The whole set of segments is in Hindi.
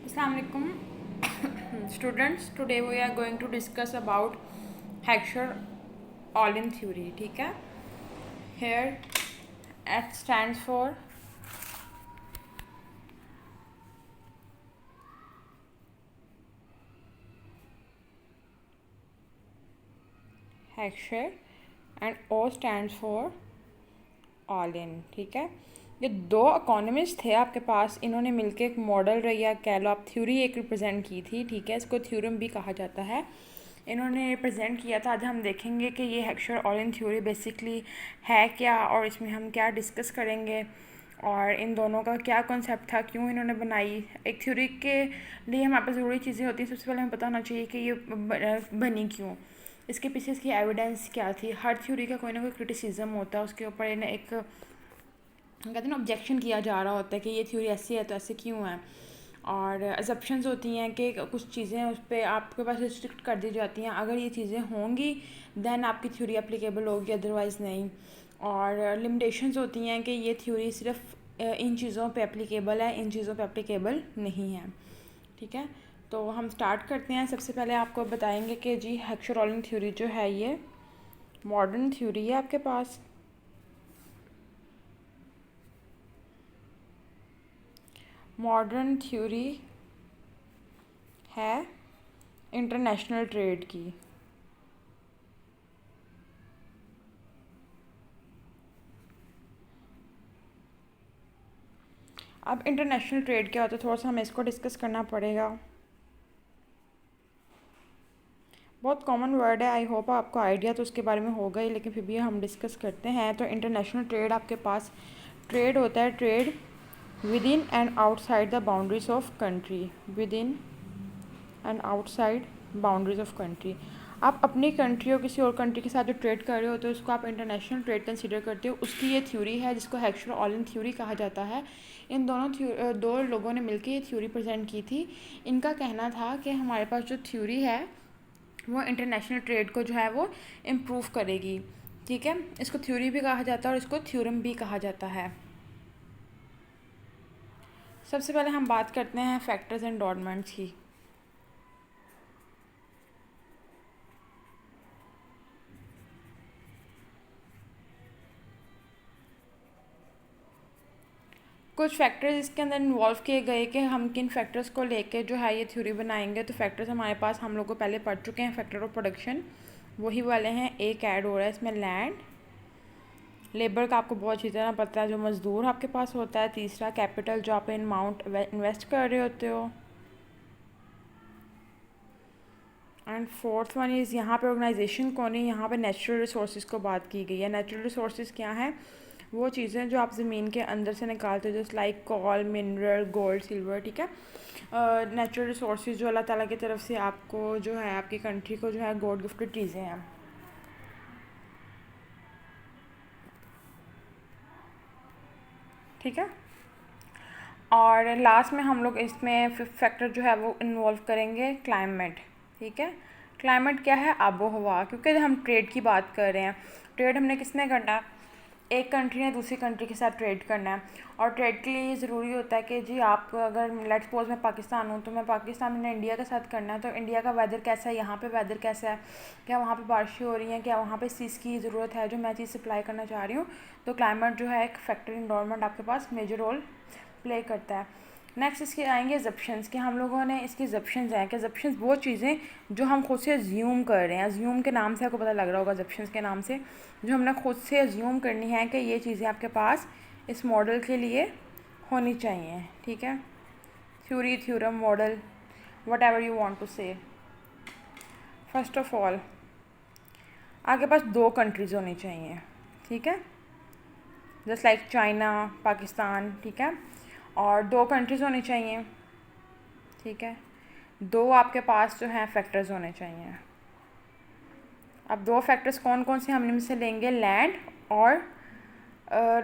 Assalamualaikum students. Today we are going to discuss about Heckscher Olin theory. ठीक है. Here H stands for Heckscher and O stands for Olin. ठीक है. ये दो इकोनॉमिस्ट थे आपके पास, इन्होंने मिलके एक मॉडल या कह लो आप थ्योरी एक रिप्रेजेंट की थी. ठीक है. इसको थ्योरम भी कहा जाता है. इन्होंने रिप्रेजेंट किया था. आज हम देखेंगे कि ये हेक्सचर ऑलिन थ्योरी बेसिकली है क्या और इसमें हम क्या डिस्कस करेंगे और इन दोनों का क्या कॉन्सेप्ट था, क्यों इन्होंने बनाई. एक थ्योरी के लिए हमारे पास ज़रूरी चीज़ें होती हैं. सबसे पहले हमें पता होना चाहिए कि ये बनी क्यों, इसके पीछे इसकी एविडेंस क्या थी. हर थ्योरी का कोई ना कोई क्रिटिसिज्म होता है, उसके ऊपर इन्हें एक कहते हैं ना ऑब्जेक्शन किया जा रहा होता है कि ये थ्योरी ऐसी है तो ऐसे क्यों है. और अजप्शंस होती हैं कि कुछ चीज़ें उस पर आपके पास रिस्ट्रिक्ट कर दी जाती हैं. अगर ये चीज़ें होंगी दैन आपकी थ्योरी एप्लीकेबल होगी, अदरवाइज़ नहीं. और लिमिटेशंस होती हैं कि ये थ्योरी सिर्फ इन चीज़ों पे एप्लीकेबल है, इन चीज़ों पे एप्लीकेबल नहीं है. ठीक है. तो हम स्टार्ट करते हैं. सबसे पहले आपको बताएंगे कि जी हेक्सचर ऑलिन थ्योरी जो है ये मॉडर्न थ्योरी है आपके पास. मॉडर्न थ्योरी है इंटरनेशनल ट्रेड की. अब इंटरनेशनल ट्रेड क्या होता है, थोड़ा सा हमें इसको डिस्कस करना पड़ेगा. बहुत कॉमन वर्ड है, आई होप आपको आइडिया तो उसके बारे में होगा ही, लेकिन फिर भी हम डिस्कस करते हैं. तो इंटरनेशनल ट्रेड आपके पास ट्रेड होता है, trade with in and outside the boundaries of country. With in and outside boundaries of country. आप अपनी कंट्री और किसी और कंट्री के साथ जो ट्रेड कर रहे होते हो उसको आप इंटरनेशनल ट्रेड कंसीडर करते हो. उसकी ये थ्योरी है जिसको हेक्सचर ऑलिन थ्योरी कहा जाता है. इन दोनों दो लोगों ने मिलकर ये थ्योरी प्रेजेंट की थी. इनका कहना था कि हमारे पास जो थ्योरी है वो इंटरनेशनल ट्रेड को जो है वो इम्प्रूव करेगी. ठीक है. इसको थ्योरी भी कहा जाता है और इसको थ्योरम भी कहा जाता है. सबसे पहले हम बात करते हैं फैक्टर्स एंड डॉर्मेंट्स की. कुछ फैक्टर्स इसके अंदर इन्वॉल्व किए गए कि हम किन फैक्टर्स को लेके जो है ये थ्योरी बनाएंगे. तो फैक्टर्स हमारे पास हम लोग को पहले पढ़ चुके हैं. फैक्टर ऑफ प्रोडक्शन वही वाले हैं. एक ऐड हो रहा है इसमें लैंड, लेबर का आपको बहुत अच्छी तरह पता है, जो मज़दूर आपके पास होता है. तीसरा कैपिटल, जो आप अमाउंट इन्वेस्ट कर रहे होते हो. एंड फोर्थ वन इज़ यहाँ पे ऑर्गेनाइजेशन कौन है. यहाँ पे नेचुरल रिसोर्सेज को बात की गई है. नेचुरल रिसोर्सेज क्या हैं, वो चीज़ें जो आप ज़मीन के अंदर से निकालते हो, जैसे like call, mineral, gold, silver. ठीक है. नेचुरल रिसोर्सेज जो अल्लाह ताला की तरफ से आपको जो है आपकी कंट्री को जो है गॉड गिफ्टेड चीज़ें हैं. ठीक है. और लास्ट में हम लोग इसमें फिफ्थ फैक्टर जो है वो इन्वॉल्व करेंगे क्लाइमेट. ठीक है. क्लाइमेट क्या है, आबो हवा. क्योंकि हम ट्रेड की बात कर रहे हैं, ट्रेड हमने किसने करना है, एक कंट्री ने दूसरी कंट्री के साथ ट्रेड करना है. और ट्रेड के लिए ज़रूरी होता है कि जी आप अगर लेट्स सपोज मैं पाकिस्तान हूँ तो मैं पाकिस्तान में इंडिया के साथ करना है. तो इंडिया का वेदर कैसा है, यहाँ पे वेदर कैसा है, क्या वहाँ पे बारिशें हो रही हैं, क्या वहाँ पे इस चीज़ की ज़रूरत है जो मैं चीज़ सप्लाई करना चाह रही हूँ. तो क्लाइमेट जो है एक फैक्टर इन्वायरमेंट आपके पास मेजर रोल प्ले करता है. नेक्स्ट इसके आएंगे एजप्शंस कि हम लोगों ने इसकी एजप्शंस हैं कि एजप्शंस वो चीज़ें जो हम खुद से अज्यूम कर रहे हैं. अज्यूम के नाम से आपको पता लग रहा होगा, एजप्शंस के नाम से जो हमने खुद से अज्यूम करनी है कि ये चीज़ें आपके पास इस मॉडल के लिए होनी चाहिए. ठीक है. Theory, theorem, model, whatever you want to say. First of all आपके पास दो कंट्रीज़ होनी चाहिए. ठीक है. Just like China, Pakistan. ठीक है. और दो कंट्रीज़ होनी चाहिए. ठीक है. दो आपके पास जो हैं फैक्टर्स होने चाहिए. अब दो फैक्टर्स कौन कौन से हम इनमें से लेंगे, लैंड और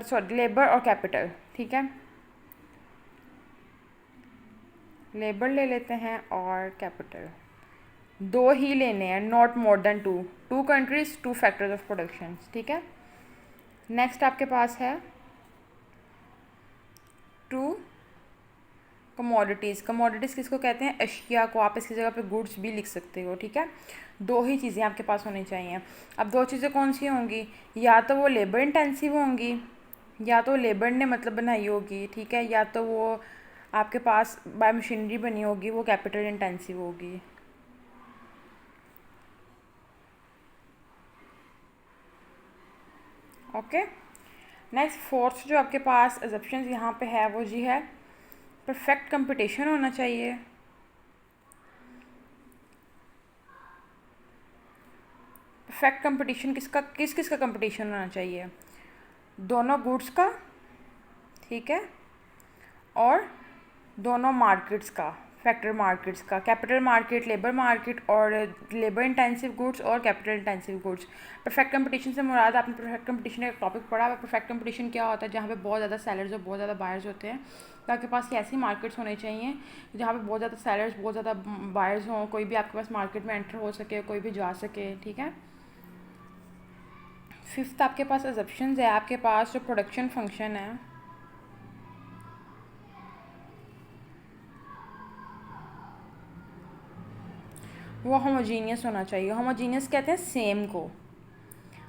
सॉरी लेबर और कैपिटल. ठीक है. लेबर ले लेते हैं और कैपिटल. दो ही लेने हैं, not more than two. Two countries, two factors of production. ठीक है. नेक्स्ट आपके पास है टू कमोडिटीज़, कमोडिटीज़ किसको कहते हैं? अशिया को। आप इसकी जगह पे गुड्स भी लिख सकते हो, ठीक है। दो ही चीज़ें आपके पास होनी चाहिए। अब दो चीज़ें कौन सी होंगी? या तो वो लेबर इंटेंसिव होंगी, या तो लेबर ने मतलब बनाई होगी, ठीक है, या तो वो आपके पास बाय मशीनरी बनी होगी, वो कैपिटल इंटेंसिव होगी। ओके। नेक्स्ट फोर्थ जो आपके पास एग्जप्शन यहाँ पे है वो जी है परफेक्ट कंपटीशन होना चाहिए। परफेक्ट कंपटीशन किस किस का कंपटीशन होना चाहिए? दोनों गुड्स का, ठीक है, और दोनों मार्केट्स का, फैक्टर मार्केट्स का, कैपिटल मार्केट, लेबर मार्केट, और लेबर इंटेंसिव गुड्स और capital intensive goods. Perfect competition से मुराद, आपने परफेक्ट कंपटीशन का टॉपिक पढ़ा है। परफेक्ट कंपटीशन क्या होता है? जहाँ पे बहुत ज़्यादा सेलर्स और बहुत ज़्यादा बायर्स होते हैं। तो आपके पास ऐसी मार्केट्स होने चाहिए जहाँ पे बहुत ज़्यादा सेलर्स, बहुत ज़्यादा बायर्स हों, कोई भी आपके पास मार्केट में एंटर हो सके, कोई भी जा सके, ठीक है। फिफ्थ आपके पास अजप्शंस है, आपके पास जो प्रोडक्शन फंक्शन है वो होमोजीनियस होना चाहिए। होमोजीनियस कहते हैं सेम को।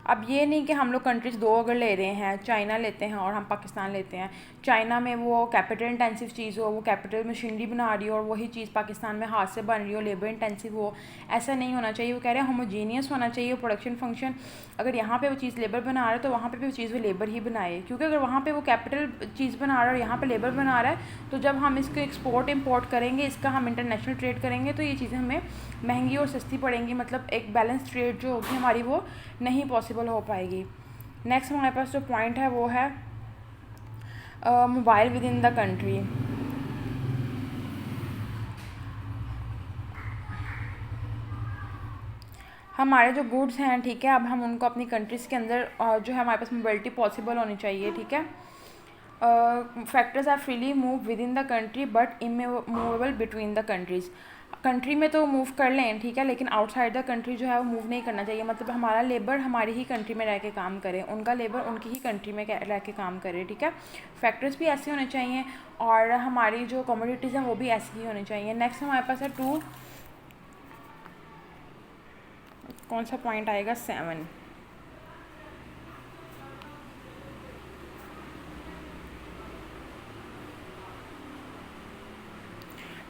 अब ये नहीं कि हम लोग कंट्रीज़ दो अगर ले रहे हैं, चाइना लेते हैं और हम पाकिस्तान लेते हैं, चाइना में वो कैपिटल इंटेंसिव चीज़ हो, वो कैपिटल मशीनरी बना रही हो, और वही चीज़ पाकिस्तान में हाथ से बन रही हो, लेबर इंटेंसिव हो। ऐसा नहीं होना चाहिए। वो कह रहे हैं होमोजीनियस होना चाहिए प्रोडक्शन फंक्शन। अगर यहाँ पे वो चीज़ लेबर बना रहा है तो वहाँ पे भी वो चीज़ वो लेबर ही बनाए, क्योंकि अगर वहाँ पे वो कैपिटल चीज़ बना रहा है और यहाँ पे लेबर बना रहा है, तो जब हम इसको एक्सपोर्ट इम्पोर्ट करेंगे, इसका हम इंटरनेशनल ट्रेड करेंगे, तो ये चीज़ें हमें महंगी और सस्ती पड़ेंगी। मतलब एक बैलेंस ट्रेड जो होगी हमारी वो नहीं पॉसिबल हो पाएगी। नेक्स्ट हमारे पास जो पॉइंट है वो है mobile with in the country. हमारे जो गुड्स हैं, ठीक है, अब हम उनको अपनी कंट्रीज़ के अंदर जो है हमारे पास मोबिलिटी पॉसिबल होनी चाहिए, ठीक है। Factors are freely move within the country but immovable between the countries. Country में तो मूव कर लें, ठीक है, लेकिन आउटसाइड द कंट्री जो है वो मूव नहीं करना चाहिए। मतलब हमारा लेबर हमारी ही कंट्री में रह के काम करे, उनका लेबर उनकी ही कंट्री में रह के काम करे, ठीक है। फैक्टर्स भी ऐसे होने चाहिए और हमारी जो कमोडिटीज़ हैं वो भी ऐसी ही होनी चाहिए। नेक्स्ट हमारे पास है टू, कौन सा पॉइंट आएगा? 7।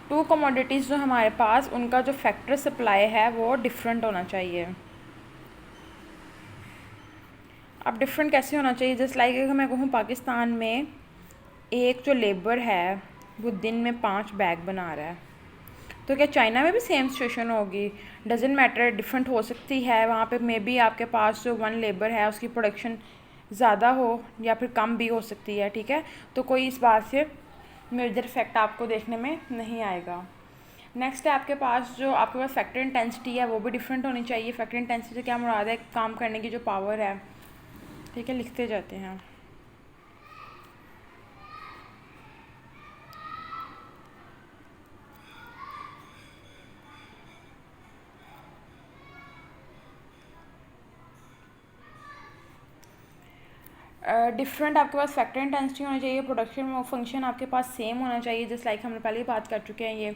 टू कमोडिटीज़ जो हमारे पास, उनका जो फैक्टर सप्लाई है वो डिफरेंट होना चाहिए। अब डिफरेंट कैसे होना चाहिए? जस्ट लाइक अगर मैं कहूँ पाकिस्तान में एक जो लेबर है वो दिन में 5 बैग बना रहा है, तो क्या चाइना में भी सेम सिचुएशन होगी? डजेंट मैटर, डिफरेंट हो सकती है। वहाँ पे मे बी आपके पास जो वन लेबर है उसकी प्रोडक्शन ज़्यादा हो या फिर कम भी हो सकती है, ठीक है। तो कोई इस बात से मेजर इफेक्ट आपको देखने में नहीं आएगा। नेक्स्ट है आपके पास फैक्टर इंटेंसिटी है वो भी डिफरेंट होनी चाहिए। फैक्टर इंटेंसिटी से क्या मुराद है? काम करने की जो पावर है, ठीक है, लिखते जाते हैं। डिफरेंट आपके पास फैक्टर इंटेंसिटी होनी चाहिए। प्रोडक्शन फंक्शन आपके पास सेम होना चाहिए। जस्ट लाइक हमने पहले ही बात कर चुके हैं ये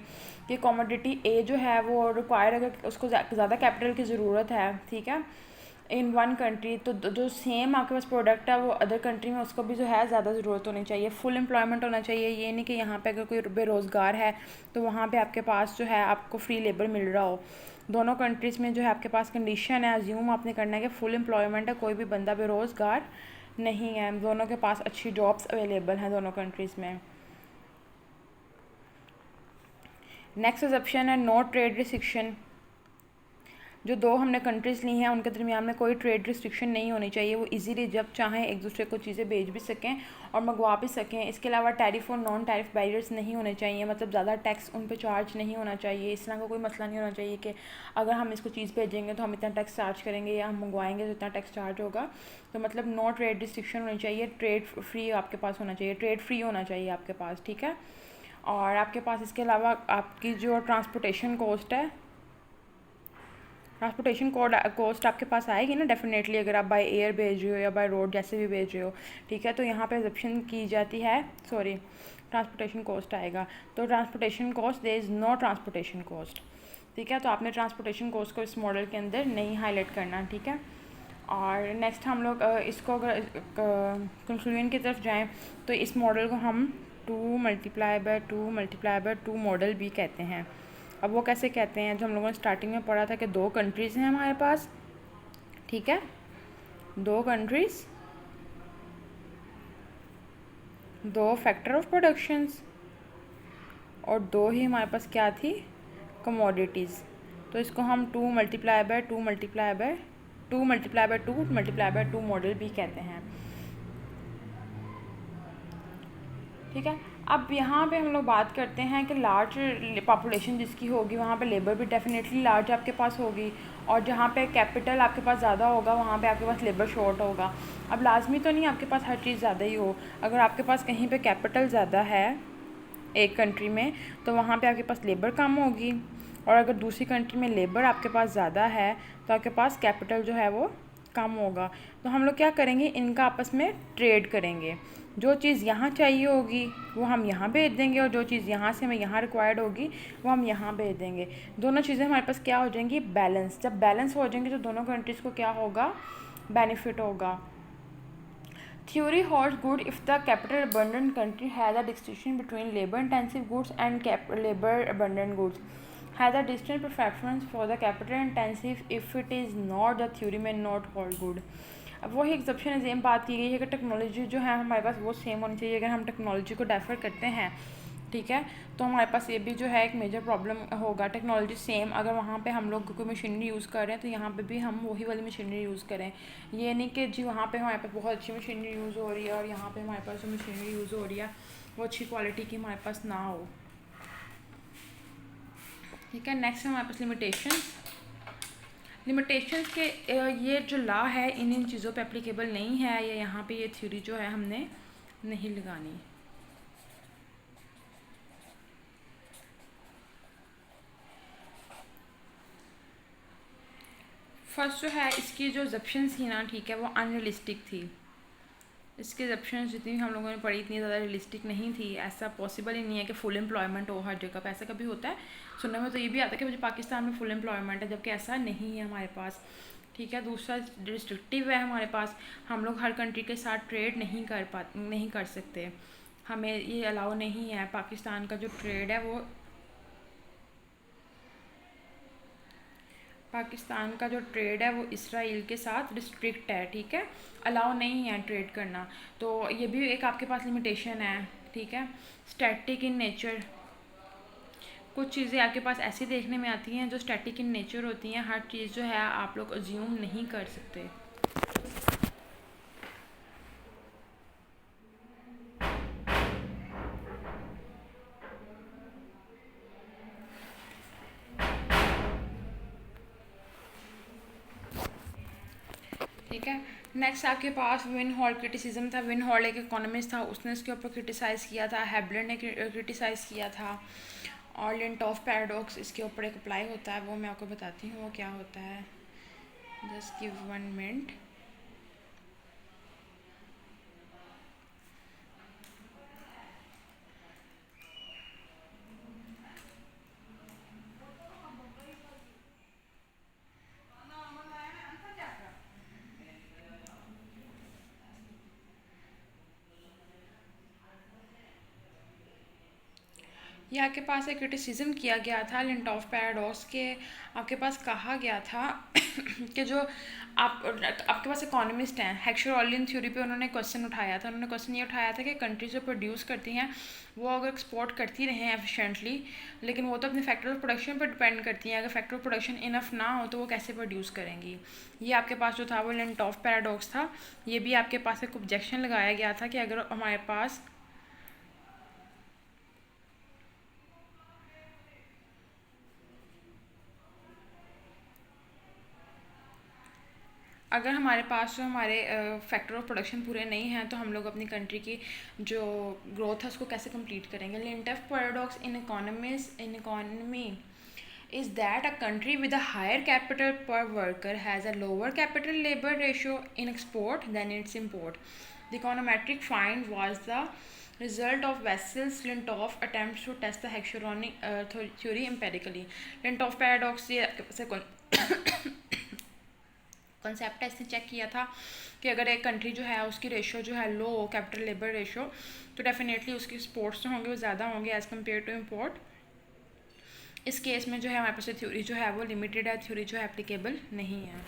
कि कमोडिटी ए जो है वो रिक्वायर, अगर उसको ज़्यादा कैपिटल की ज़रूरत है, ठीक है, इन वन कंट्री, तो जो सेम आपके पास प्रोडक्ट है वो अदर कंट्री में उसको भी जो है ज़्यादा ज़रूरत होनी चाहिए। फुल एम्प्लॉयमेंट होना चाहिए। ये नहीं कि यहाँ पे अगर कोई बेरोज़गार है तो वहाँ पे आपके पास जो है आपको फ्री लेबर मिल रहा हो। दोनों कंट्रीज़ में जो है आपके पास कंडीशन है, अज्यूम आपने करना है कि फुल एम्प्लॉयमेंट है, कोई भी बंदा बेरोज़गार नहीं है, दोनों के पास अच्छी जॉब्स अवेलेबल हैं दोनों कंट्रीज़ में। नेक्स्ट ऑप्शन है नो ट्रेड रिस्ट्रिक्शन। जो दो हमने कंट्रीज़ ली हैं उनके दरमियान में कोई ट्रेड रिस्ट्रिक्शन नहीं होनी चाहिए। वो इजीली जब चाहें एक दूसरे को चीज़ें भेज भी सकें और मंगवा भी सकें। इसके अलावा टैरिफ और नॉन टैरिफ बैरियर्स नहीं होने चाहिए। मतलब ज़्यादा टैक्स उन पे चार्ज नहीं होना चाहिए। इस तरह का कोई मसला नहीं होना चाहिए कि अगर हम इसको चीज़ भेजेंगे तो हम इतना टैक्स चार्ज करेंगे या हम मंगवाएंगे तो इतना टैक्स चार्ज होगा। तो मतलब नो ट्रेड रिस्ट्रिक्शन होनी चाहिए। ट्रेड फ्री आपके पास होना चाहिए, ट्रेड फ्री होना चाहिए आपके पास, ठीक है। और आपके पास इसके अलावा आपकी जो ट्रांसपोर्टेशन कॉस्ट है ट्रांसपोर्टेशन कॉस्ट आपके पास आएगी ना डेफिनेटली, अगर आप बाय एयर भेज रहे हो या बाय रोड जैसे भी भेज रहे हो, ठीक है। तो यहाँ पे एग्जम्पशन की जाती है, सॉरी, ट्रांसपोर्टेशन कॉस्ट आएगा। तो transportation cost, there is no transportation cost, ठीक है। तो आपने ट्रांसपोर्टेशन कॉस्ट को इस मॉडल के अंदर नहीं हाईलाइट करना, ठीक है। और नेक्स्ट हम लोग इसको अगर कंक्लूजन की तरफ जाएँ तो इस मॉडल को हम 2 × 2 मॉडल भी कहते हैं। अब वो कैसे कहते हैं, जो हम लोगों ने स्टार्टिंग में पढ़ा था कि 2 कंट्रीज़ हैं हमारे पास, ठीक है, 2 कंट्रीज़, 2 फैक्टर ऑफ प्रोडक्शंस और 2 ही हमारे पास क्या थी, कमोडिटीज़। तो इसको हम 2 × 2 मॉडल भी कहते हैं, ठीक है। अब यहाँ पे हम लोग बात करते हैं कि लार्ज पॉपुलेशन जिसकी होगी वहाँ पे लेबर भी डेफिनेटली लार्ज आपके पास होगी, और जहाँ पे कैपिटल आपके पास ज़्यादा होगा वहाँ पे आपके पास लेबर शॉर्ट होगा। अब लाजमी तो नहीं आपके पास हर चीज़ ज़्यादा ही हो, अगर आपके पास कहीं पे कैपिटल ज़्यादा है एक कंट्री में तो वहाँ पे आपके पास लेबर कम होगी, और अगर दूसरी कंट्री में लेबर आपके पास ज़्यादा है तो आपके पास कैपिटल जो है वो कम होगा। तो हम लोग क्या करेंगे, इनका आपस में ट्रेड करेंगे। जो चीज़ यहाँ चाहिए होगी वो हम यहाँ भेज देंगे, और जो चीज़ यहाँ से हमें यहाँ रिक्वायर्ड होगी वो हम यहाँ भेज देंगे। दोनों चीज़ें हमारे पास क्या हो जाएंगी, बैलेंस। जब बैलेंस हो जाएंगी तो दोनों कंट्रीज़ को क्या होगा, बेनिफिट होगा। Theory holds good if the capital abundant country has a distinction between labor intensive goods and labor abundant goods, has a distinct preference for the capital intensive. If it is not, the theory may not hold good. अब वही एग्जप्शन सेम बात की गई है कि टेक्नोलॉजी जो है हमारे पास वो सेम होनी चाहिए। अगर हम टेक्नोलॉजी को डेफर करते हैं, ठीक है, तो हमारे पास ये भी जो है एक मेजर प्रॉब्लम होगा। टेक्नोलॉजी सेम, अगर वहाँ पे हम लोग कोई मशीनरी यूज़ कर रहे हैं तो यहाँ पे भी हम वही वाली मशीनरी यूज़ करें। ये नहीं कि जी वहाँ पे हमारे पास बहुत अच्छी मशीनरी यूज़ हो रही है और यहाँ पे हमारे पास जो मशीनरी यूज़ हो रही है वो अच्छी क्वालिटी की हमारे पास ना हो, ठीक है। नेक्स्ट है हमारे पास लिमिटेशंस के ये जो लॉ है इन चीज़ों पे एप्लीकेबल नहीं है, या यहाँ पे ये थ्योरी जो है हमने नहीं लगानी। फर्स्ट जो है इसकी जो एग्जप्शंस थी ना, ठीक है, वो अनरियलिस्टिक थी। इसके एग्जप्शंस जितनी हम लोगों ने पढ़ी इतनी ज़्यादा रियलिस्टिक नहीं थी। ऐसा पॉसिबल ही नहीं है कि फुल एम्प्लॉयमेंट हो हर जगह पे, ऐसा कभी होता है? सुनने में तो ये भी आता है कि मुझे पाकिस्तान में फुल एम्प्लॉयमेंट है, जबकि ऐसा नहीं है हमारे पास, ठीक है। दूसरा रिस्ट्रिक्टिव है हमारे पास, हम लोग हर कंट्री के साथ ट्रेड नहीं कर सकते, हमें ये अलाउ नहीं है। पाकिस्तान का जो ट्रेड है वो इसराइल के साथ रिस्ट्रिक्ट है, ठीक है, अलाउ नहीं है ट्रेड करना। तो ये भी एक आपके पास लिमिटेशन है, ठीक है। स्टैटिक इन नेचर, कुछ चीज़ें आपके पास ऐसी देखने में आती हैं जो स्टैटिक इन नेचर होती हैं, हर चीज़ जो है आप लोग अज्यूम नहीं कर सकते। ठीक है। नेक्स्ट आपके पास विन हॉल क्रिटिसिज्म था। विन हॉल एक इकोनॉमिस्ट था, उसने इसके ऊपर क्रिटिसाइज़ किया था। हैबलर ने क्रिटिसाइज़ किया था। और लिंटॉफ पैराडॉक्स इसके ऊपर एक अप्लाई होता है, वो मैं आपको बताती हूँ वो क्या होता है। Just give 1 minute. ये आपके पास एक क्रिटिसिज्म किया गया था लिंटॉफ पैराडॉक्स के। आपके पास कहा गया था कि जो आपके पास इकोनॉमिस्ट हैं, हेक्सचर थ्योरी पे उन्होंने क्वेश्चन उठाया था। उन्होंने क्वेश्चन ये उठाया था कि कंट्रीज जो प्रोड्यूस करती हैं वो अगर एक्सपोर्ट करती रहें एफिशिएंटली, लेकिन वो तो अपने फैक्टर ऑफ प्रोडक्शन पर डिपेंड करती हैं, अगर फैक्टर ऑफ प्रोडक्शन इनफ ना हो तो वो कैसे प्रोड्यूस करेंगी। ये आपके पास जो था वो लिंटॉफ पैराडॉक्स था। ये भी आपके पास एक ऑब्जेक्शन लगाया गया था कि अगर हमारे पास जो हमारे फैक्टर ऑफ प्रोडक्शन पूरे नहीं हैं तो हम लोग अपनी कंट्री की जो ग्रोथ है उसको कैसे कंप्लीट करेंगे। Leontief paradox in economy is that a country with a higher capital per worker has a lower capital labor ratio in export than its import. The econometric find was the result of Wassels-Lintoff attempts to test the Hexagon theory empirically. Lintoff paradox से कॉन्सेप्ट है, इसने चेक किया था कि अगर एक कंट्री जो है उसकी रेशो जो है लो कैपिटल लेबर रेशो, तो डेफिनेटली उसकी एक्सपोर्ट्स जो होंगे वो ज़्यादा होंगे एज़ कम्पेयर टू इम्पोर्ट। इस केस में जो है हमारे पास थ्योरी जो है वो लिमिटेड है, थ्योरी जो है एप्लीकेबल नहीं है।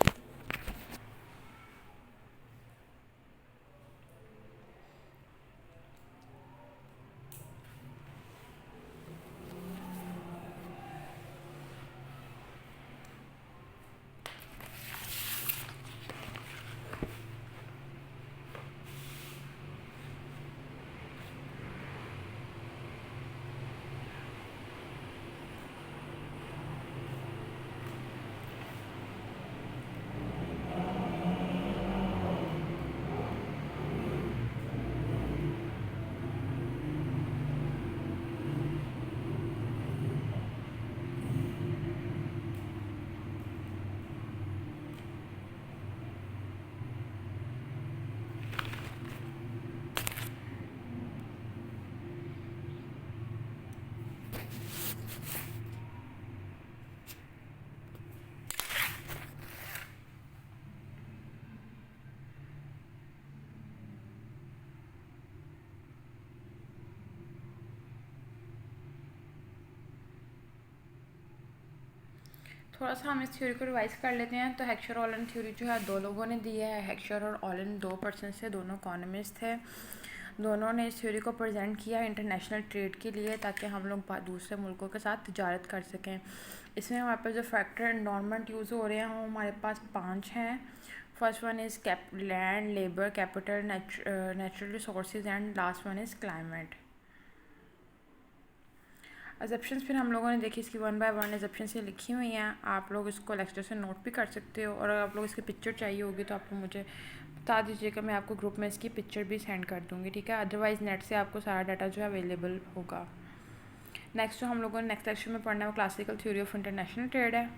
थोड़ा सा हम इस थ्योरी को रिवाइज कर लेते हैं। तो हेक्सर ऑलन थ्योरी जो है दो लोगों ने दी है, हेक्सर और ऑलन 2 पर्सन से, दोनों इकोनॉमिस्ट थे। दोनों ने इस थ्योरी को प्रेजेंट किया इंटरनेशनल ट्रेड के लिए, ताकि हम लोग दूसरे मुल्कों के साथ तिजारत कर सकें। इसमें हमारे पास जो फैक्टर एनवायरनमेंट यूज़ हो रहे हैं वो हमारे पास 5 हैं। First one is land, labour, capital, natural resources and last one is climate. Assumptions फिर हम लोगों ने देखी, इसकी 1 बाय 1 एजप्शंस ये लिखी हुई हैं, आप लोग इसको लेक्चर से नोट भी कर सकते हो, और अगर आप लोग इसकी पिक्चर चाहिए होगी तो आप लोग मुझे बता दीजिएगा, मैं आपको ग्रुप में इसकी पिक्चर भी सेंड कर दूँगी, ठीक है। अदरवाइज़ नेट से आपको सारा डाटा जो है अवेलेबल होगा। नेक्स्ट जो हम लोगों ने नेक्स्ट लेक्चर में पढ़ना है वो classical theory of international trade है।